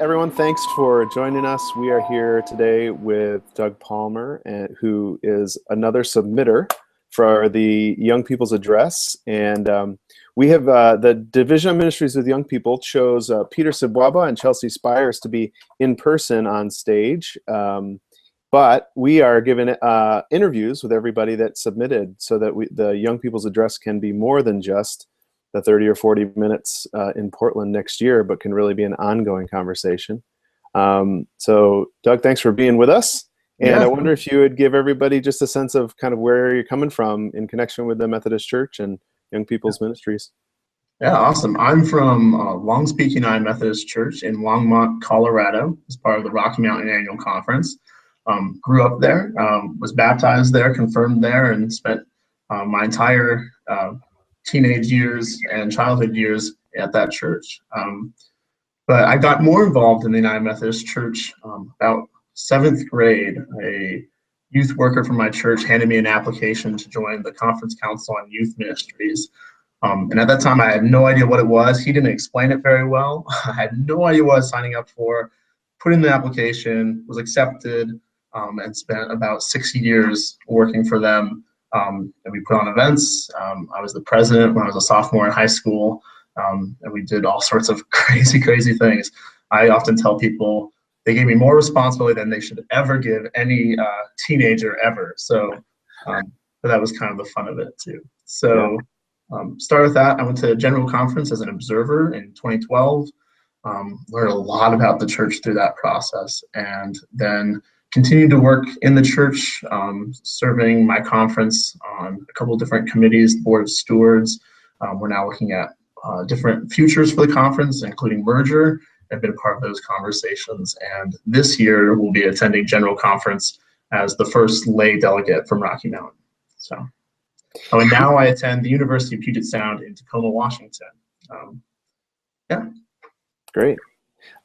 Everyone, thanks for joining us. We are here today with Doug Palmer, who is another submitter for the Young People's Address. And we have the Division of Ministries with Young People chose Peter Sibwaba and Chelsea Spires to be in person on stage. But we are giving interviews with everybody that submitted so that the Young People's Address can be more than just the 30 or 40 minutes in Portland next year, but can really be an ongoing conversation. So Doug, thanks for being with us. And yeah. I wonder if you would give everybody just a sense of kind of where you're coming from in connection with the Methodist Church and Young People's Ministries. Yeah, awesome. I'm from Longs Peak United Methodist Church in Longmont, Colorado, as part of the Rocky Mountain Annual Conference. Grew up there, was baptized there, confirmed there, and spent my entire teenage years and childhood years at that church. But I got more involved in the United Methodist Church about 7th grade. A youth worker from my church handed me an application to join the Conference Council on Youth Ministries. And at that time, I had no idea what it was. He didn't explain it very well. I had no idea what I was signing up for. Put in the application, was accepted, and spent about 6 years working for them. And we put on events. I was the president when I was a sophomore in high school, and we did all sorts of crazy things. I often tell people they gave me more responsibility than they should ever give any teenager ever. So, but that was kind of the fun of it too. So, started with that. I went to General Conference as an observer in 2012. Learned a lot about the church through that process, and then continued to work in the church, serving my conference on a couple of different committees, Board of Stewards. We're now looking at different futures for the conference, including merger. I've been a part of those conversations. And this year we'll be attending General Conference as the first lay delegate from Rocky Mountain. So, and now I attend the University of Puget Sound in Tacoma, Washington. Yeah. Great.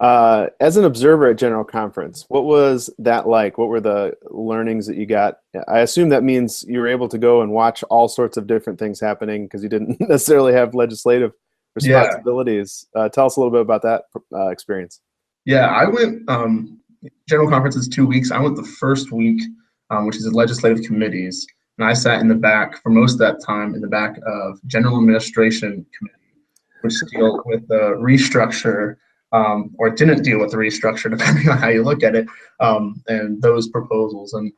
As an observer at General Conference, what was that like? What were the learnings that you got? I assume that means you were able to go and watch all sorts of different things happening because you didn't necessarily have legislative responsibilities. Yeah. Tell us a little bit about that experience. Yeah, I went, General Conference is 2 weeks. I went the first week, which is the legislative committees, and I sat in the back for most of that time in the back of General Administration Committee, which dealt with the restructure or didn't deal with the restructure, depending on how you look at it, and those proposals. And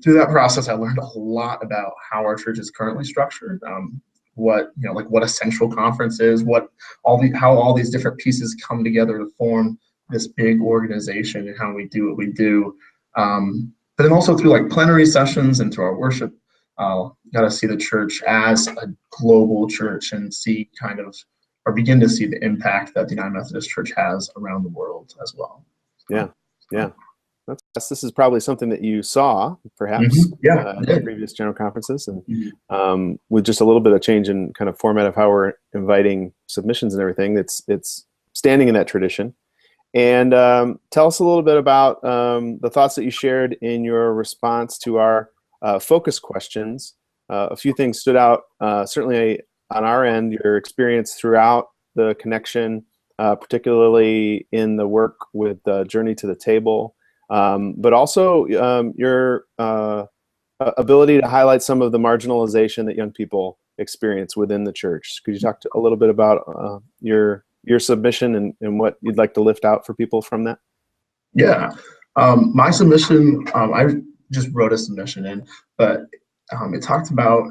through that process, I learned a lot about how our church is currently structured, what a central conference is, how all these different pieces come together to form this big organization, and how we do what we do. But then also through like plenary sessions and through our worship, got to see the church as a global church and see or begin to see the impact that the United Methodist Church has around the world as well. Yeah. This is probably something that you saw, perhaps, in previous General Conferences, and with just a little bit of change in kind of format of how we're inviting submissions and everything. It's standing in that tradition. And tell us a little bit about the thoughts that you shared in your response to our focus questions. A few things stood out, certainly on our end, your experience throughout the connection, particularly in the work with Journey to the Table, but also your ability to highlight some of the marginalization that young people experience within the church. Could you talk a little bit about your submission and what you'd like to lift out for people from that? Yeah, my submission, I just wrote a submission in, but it talked about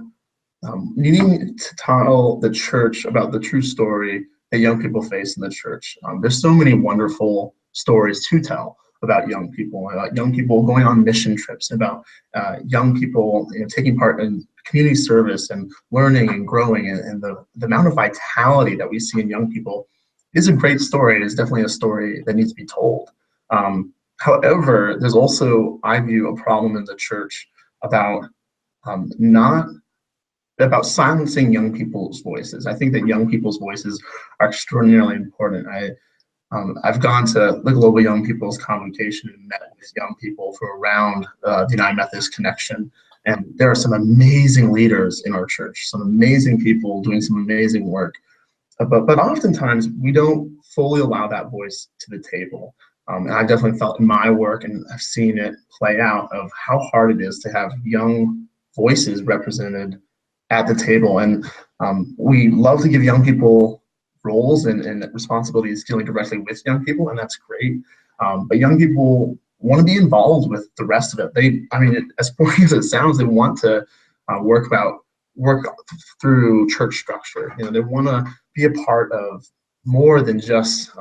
needing to tell the church about the true story that young people face in the church. There's so many wonderful stories to tell about young people going on mission trips, about young people taking part in community service and learning and growing, and the amount of vitality that we see in young people is a great story. It is definitely a story that needs to be told. However, there's also, I view, a problem in the church about about silencing young people's voices. I think that young people's voices are extraordinarily important. I've gone to the Global Young People's Convocation and met with young people from around the United Methodist Connection. And there are some amazing leaders in our church, some amazing people doing some amazing work. but oftentimes we don't fully allow that voice to the table. And I definitely felt in my work, and I've seen it play out, of how hard it is to have young voices represented at the table. And we love to give young people roles and responsibilities dealing directly with young people, and that's great. But young people want to be involved with the rest of it. As boring as it sounds, they want to work through church structure. They want to be a part of more than just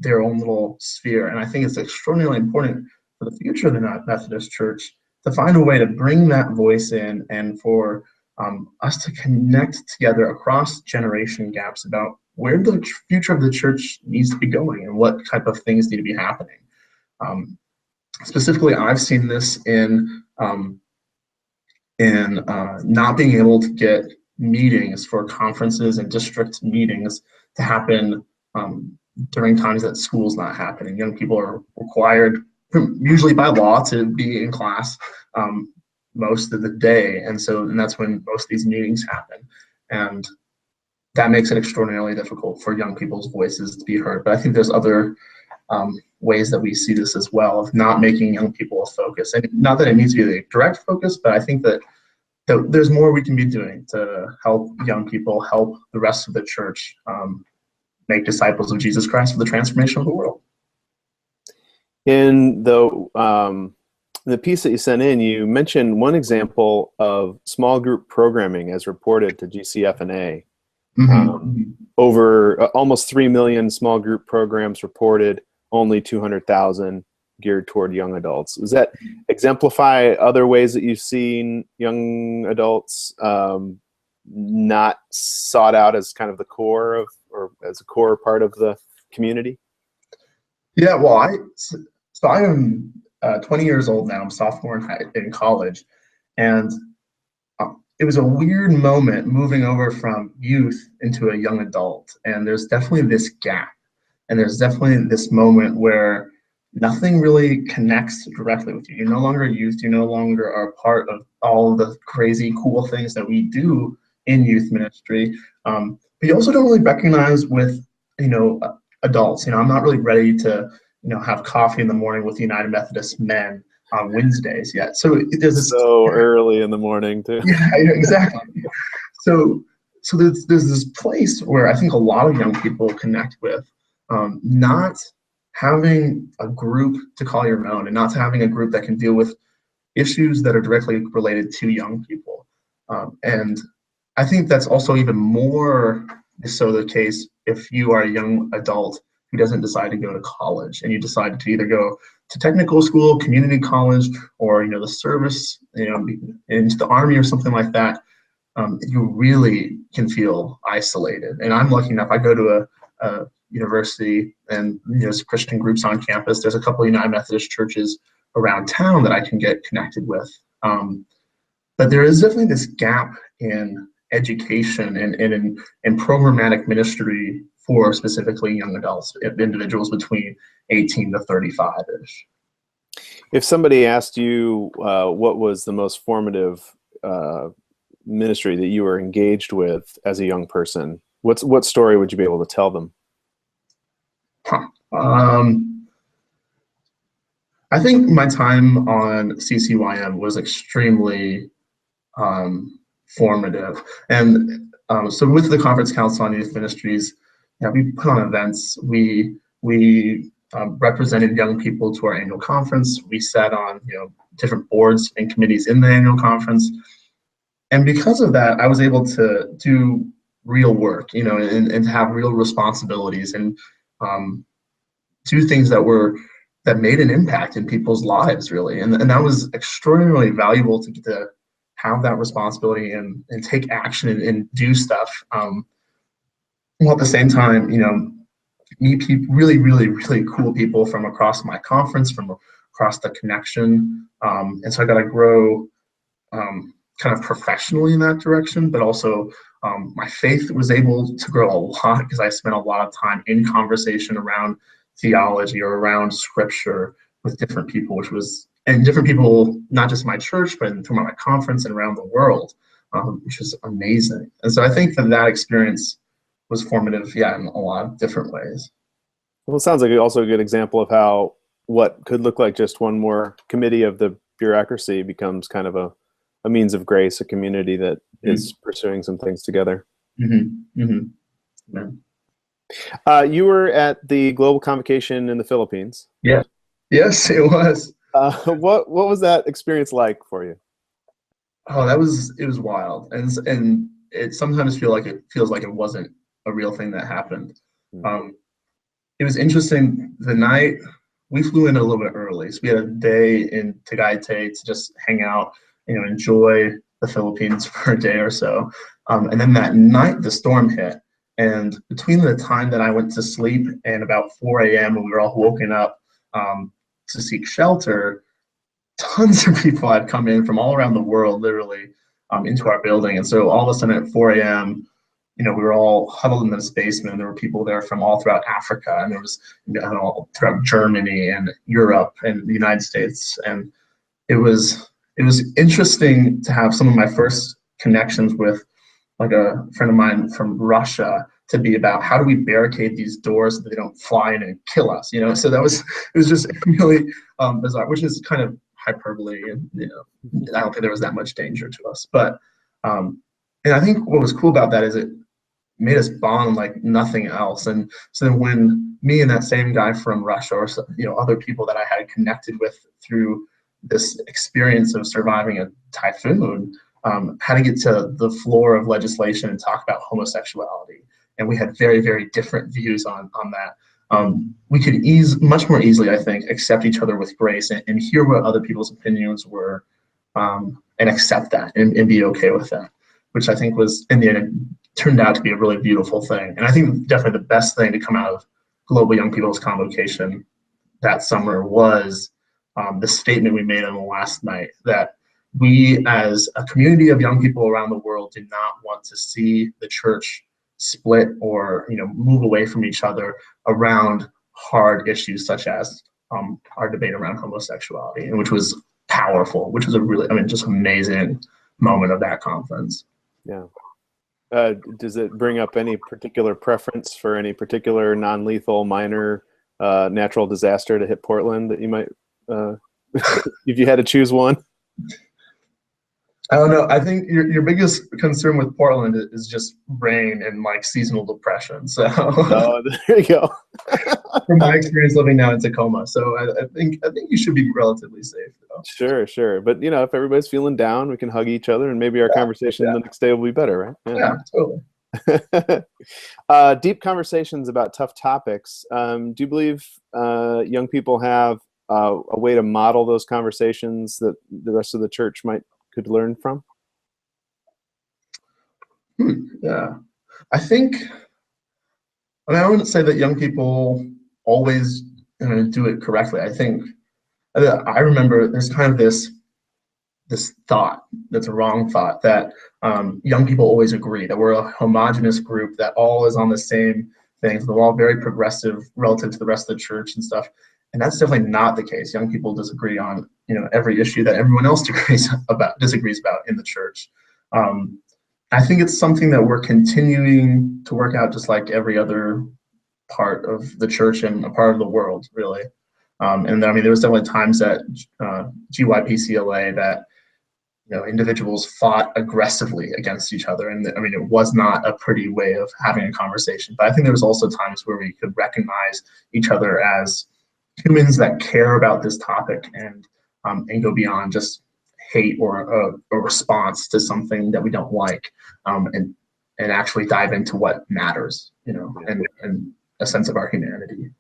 their own little sphere. And I think it's extraordinarily important for the future of the Methodist Church to find a way to bring that voice in, and for us to connect together across generation gaps about where the future of the church needs to be going and what type of things need to be happening. Specifically, I've seen this in not being able to get meetings for conferences and district meetings to happen during times that school's not happening. Young people are required, usually by law, to be in class most of the day, and that's when most of these meetings happen, and that makes it extraordinarily difficult for young people's voices to be heard. But I think there's other ways that we see this as well, of not making young people a focus. And not that it needs to be a direct focus, but I think that there's more we can be doing to help young people, help the rest of the church make disciples of Jesus Christ for the transformation of the world. In the piece that you sent in, you mentioned one example of small group programming as reported to GCF&A. Over almost 3 million small group programs reported, only 200,000 geared toward young adults. Does that exemplify other ways that you've seen young adults not sought out as kind of the core of, or as a core part of the community? Yeah, well, I am 20 years old now. I'm a sophomore in college, and it was a weird moment moving over from youth into a young adult. And there's definitely this gap, and there's definitely this moment where nothing really connects directly with you. You're no longer a youth. You no longer are a part of all the crazy, cool things that we do in youth ministry. But you also don't really recognize with, adults. I'm not really ready to, have coffee in the morning with the United Methodist men on Wednesdays yet. So there's this early in the morning too. Yeah, exactly. So there's this place where I think a lot of young people connect with, not having a group to call your own, and not having a group that can deal with issues that are directly related to young people. And I think that's also even more so the case if you are a young adult who doesn't decide to go to college, and you decide to either go to technical school, community college, or the service, into the Army or something like that. You really can feel isolated. And I'm lucky enough, I go to a university, and there's Christian groups on campus. There's a couple of United Methodist churches around town that I can get connected with. But there is definitely this gap in education and in programmatic ministry for specifically young adults, individuals between 18 to 35-ish. If somebody asked you what was the most formative ministry that you were engaged with as a young person, what story would you be able to tell them? I think my time on CCYM was extremely formative. And so with the Conference Council on Youth Ministries, we put on events. We represented young people to our annual conference. We sat on different boards and committees in the annual conference. And because of that, I was able to do real work, and have real responsibilities, and do things that made an impact in people's lives, really. And that was extraordinarily valuable to get to have that responsibility and take action and do stuff. While at the same time, meet people, really, really, really cool people from across my conference, from across the connection. And so I got to grow kind of professionally in that direction, but also my faith was able to grow a lot because I spent a lot of time in conversation around theology or around scripture with different people, and different people, not just my church, but through my conference and around the world, which was amazing. And so I think that experience was formative, yeah, in a lot of different ways. Well, it sounds like also a good example of how what could look like just one more committee of the bureaucracy becomes kind of a means of grace, a community that is pursuing some things together. You were at the Global Convocation in the Philippines. Yeah. Yes, it was. What was that experience like for you? Oh, it was wild, and it sometimes feels like it wasn't a real thing that happened. It was interesting. The night we flew in a little bit early, so we had a day in Tagaytay to just hang out, enjoy the Philippines for a day or so. And then that night, the storm hit. And between the time that I went to sleep and about 4 a.m. when we were all woken up to seek shelter, tons of people had come in from all around the world, literally, into our building. And so all of a sudden at 4 a.m., we were all huddled in this basement, and there were people there from all throughout Africa, and there was throughout Germany and Europe and the United States. And it was interesting to have some of my first connections with like a friend of mine from Russia to be about how do we barricade these doors so that they don't fly in and kill us, So it was just really bizarre, which is kind of hyperbole, and I don't think there was that much danger to us. But and I think what was cool about that is it made us bond like nothing else. And so then when me and that same guy from Russia, or other people that I had connected with through this experience of surviving a typhoon, had to get to the floor of legislation and talk about homosexuality, and we had very, very different views on that. We could much more easily, I think, accept each other with grace and hear what other people's opinions were, and accept that and be okay with that, which I think was, in the end, it turned out to be a really beautiful thing. And I think definitely the best thing to come out of Global Young People's Convocation that summer was the statement we made on the last night, that we as a community of young people around the world do not want to see the church split or move away from each other around hard issues such as our debate around homosexuality, and which was powerful, which was a really, just amazing moment of that conference. Yeah. Does it bring up any particular preference for any particular non-lethal minor natural disaster to hit Portland that you might, if you had to choose one? I don't know. I think your biggest concern with Portland is just rain and like seasonal depression. So oh, there you go. From my experience living now in Tacoma, so I think you should be relatively safe, though. Sure. But if everybody's feeling down, we can hug each other, and maybe our conversation the next day will be better, right? Yeah, totally. Deep conversations about tough topics. Do you believe young people have a way to model those conversations that the rest of the church could learn from? Yeah, I wouldn't say that young people always do it correctly. I remember there's kind of this thought that's a wrong thought, that young people always agree, that we're a homogenous group that all is on the same things. We're all very progressive relative to the rest of the church and stuff. And that's definitely not the case. Young people disagree on every issue that everyone else disagrees about in the church. I think it's something that we're continuing to work out, just like every other part of the church and a part of the world, really. And there was definitely times at GYPCLA that individuals fought aggressively against each other, and it was not a pretty way of having a conversation. But I think there was also times where we could recognize each other as humans that care about this topic and go beyond just hate or a response to something that we don't like, and actually dive into what matters, and a sense of our humanity.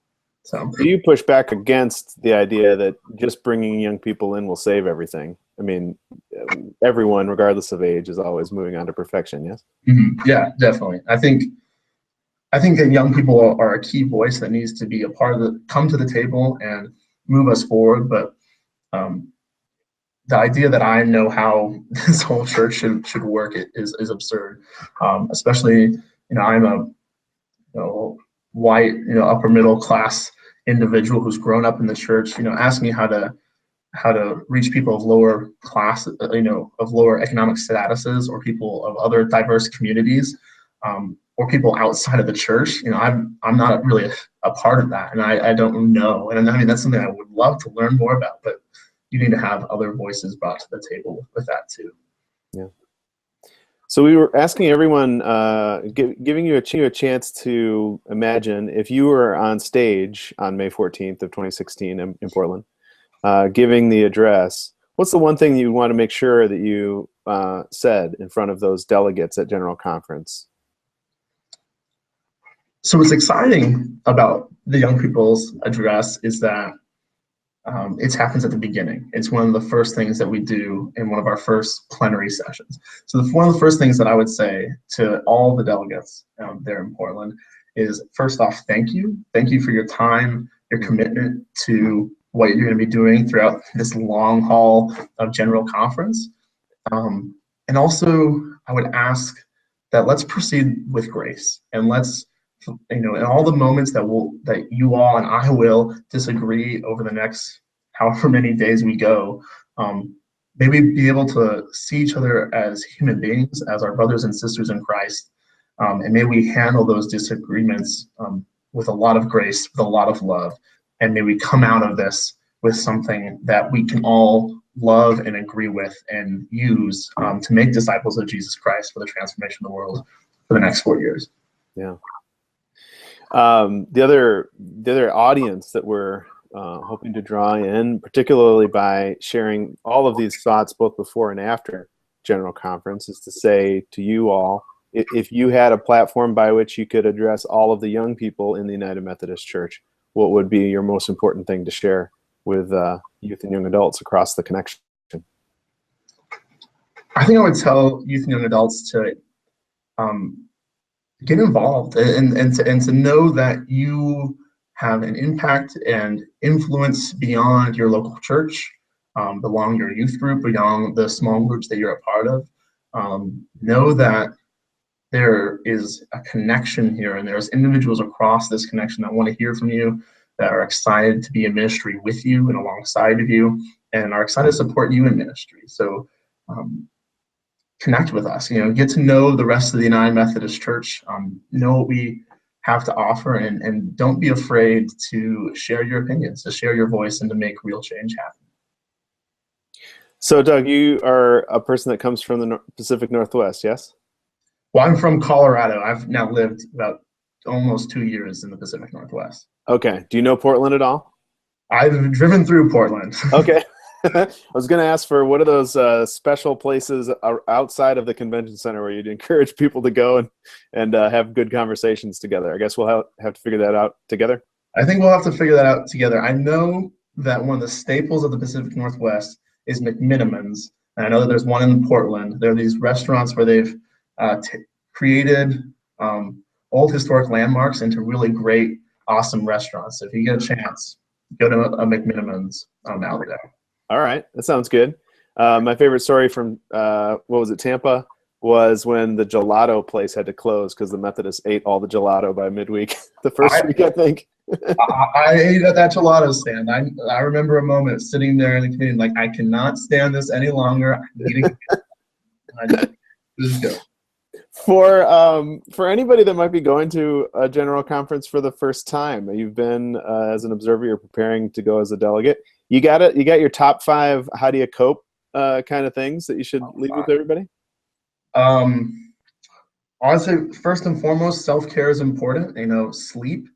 So do you push back against the idea that just bringing young people in will save everything? Everyone, regardless of age, is always moving on to perfection. Yes. Mm-hmm. Yeah, definitely. I think that young people are a key voice that needs to be a part of come to the table and move us forward. But the idea that I know how this whole church should work is absurd. Especially, I'm a white, upper middle class individual who's grown up in the church. Ask me how to reach people of lower class, of lower economic statuses, or people of other diverse communities, or people outside of the church. You know, I'm not really a part of that, and I don't know. And I mean, that's something I would love to learn more about, but you need to have other voices brought to the table with that too. Yeah. So we were asking everyone, giving you a chance to imagine if you were on stage on May 14th of 2016 in Portland, giving the address. What's the one thing you want to make sure that you said in front of those delegates at General Conference? So what's exciting about the young people's address is that it happens at the beginning. It's one of the first things that we do in one of our first plenary sessions. So one of the first things that I would say to all the delegates there in Portland is, first off, thank you. Thank you for your time, your commitment to what you're going to be doing throughout this long haul of General Conference. And also, I would ask that let's proceed with grace, and let's, in all the moments that you all and I will disagree over the next however many days we go, maybe be able to see each other as human beings, as our brothers and sisters in Christ, and may we handle those disagreements with a lot of grace, with a lot of love, and may we come out of this with something that we can all love and agree with and use to make disciples of Jesus Christ for the transformation of the world for the next 4 years. Yeah. The other audience that we're hoping to draw in, particularly by sharing all of these thoughts both before and after General Conference, is to say to you all, if you had a platform by which you could address all of the young people in the United Methodist Church, what would be your most important thing to share with youth and young adults across the connection? I think I would tell youth and young adults to get involved and to know that you have an impact and influence beyond your local church, beyond your youth group, beyond the small groups that you're a part of. Know that there is a connection here, and there's individuals across this connection that want to hear from you, that are excited to be in ministry with you and alongside of you, and are excited to support you in ministry. So connect with us, get to know the rest of the United Methodist Church, know what we have to offer, and don't be afraid to share your opinions, to share your voice, and to make real change happen. So Doug, you are a person that comes from the Pacific Northwest, yes? Well, I'm from Colorado. I've now lived about almost 2 years in the Pacific Northwest. Okay. Do you know Portland at all? I've driven through Portland. Okay. I was going to ask for what are those special places outside of the convention center where you'd encourage people to go and have good conversations together. I guess we'll have to figure that out together. I think we'll have to figure that out together. I know that one of the staples of the Pacific Northwest is McMinimans, and I know that there's one in Portland. There are these restaurants where they've created old historic landmarks into really great, awesome restaurants. So if you get a chance, go to a McMinimans out there. All right, that sounds good. My favorite story from Tampa, was when the gelato place had to close because the Methodists ate all the gelato by midweek. The first week, I think. I ate at that gelato stand. I remember a moment sitting there in the community, like, I cannot stand this any longer. I'm eating. Just go. For anybody that might be going to a general conference for the first time, you've been as an observer, you're preparing to go as a delegate. You got your top 5 how do you cope kind of things that you should leave with everybody? I would say first and foremost, self-care is important. Sleep,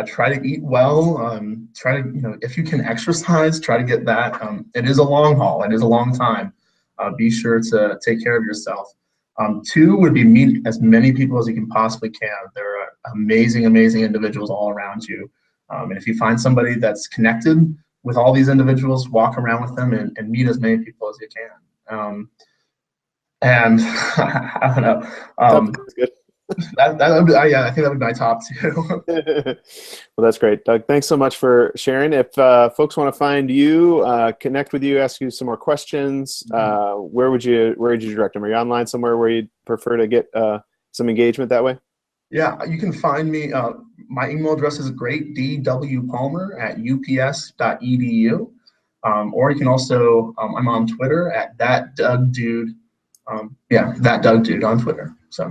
try to eat well, try to, if you can exercise, try to get that. It is a long haul. It is a long time. Be sure to take care of yourself. 2 would be meet as many people as you can possibly can. There are amazing, amazing individuals all around you. And if you find somebody that's connected with all these individuals, walk around with them and meet as many people as you can. And I don't know. That's good. I think that would be my top 2. Well, that's great, Doug. Thanks so much for sharing. If folks want to find you, connect with you, ask you some more questions, where would you direct them? Are you online somewhere where you'd prefer to get some engagement that way? Yeah, you can find me. My email address is great, dwpalmer@ups.edu. Or you can also, I'm on Twitter at that Doug Dude. That Doug Dude on Twitter. So.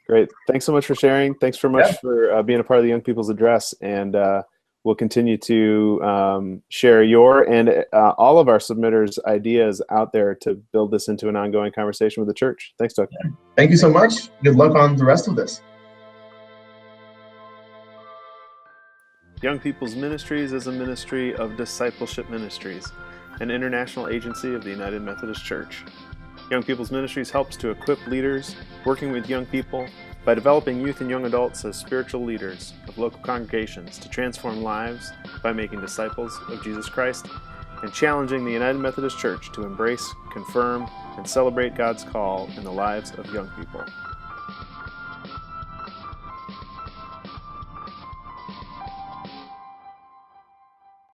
Great. Thanks so much for sharing. Thanks very much Yeah. for being a part of the Young People's Address. And we'll continue to share your and all of our submitters' ideas out there to build this into an ongoing conversation with the church. Thanks, Doug. Yeah. Thank you so much. Good luck on the rest of this. Young People's Ministries is a ministry of Discipleship Ministries, an international agency of the United Methodist Church. Young People's Ministries helps to equip leaders working with young people by developing youth and young adults as spiritual leaders of local congregations to transform lives by making disciples of Jesus Christ and challenging the United Methodist Church to embrace, confirm, and celebrate God's call in the lives of young people.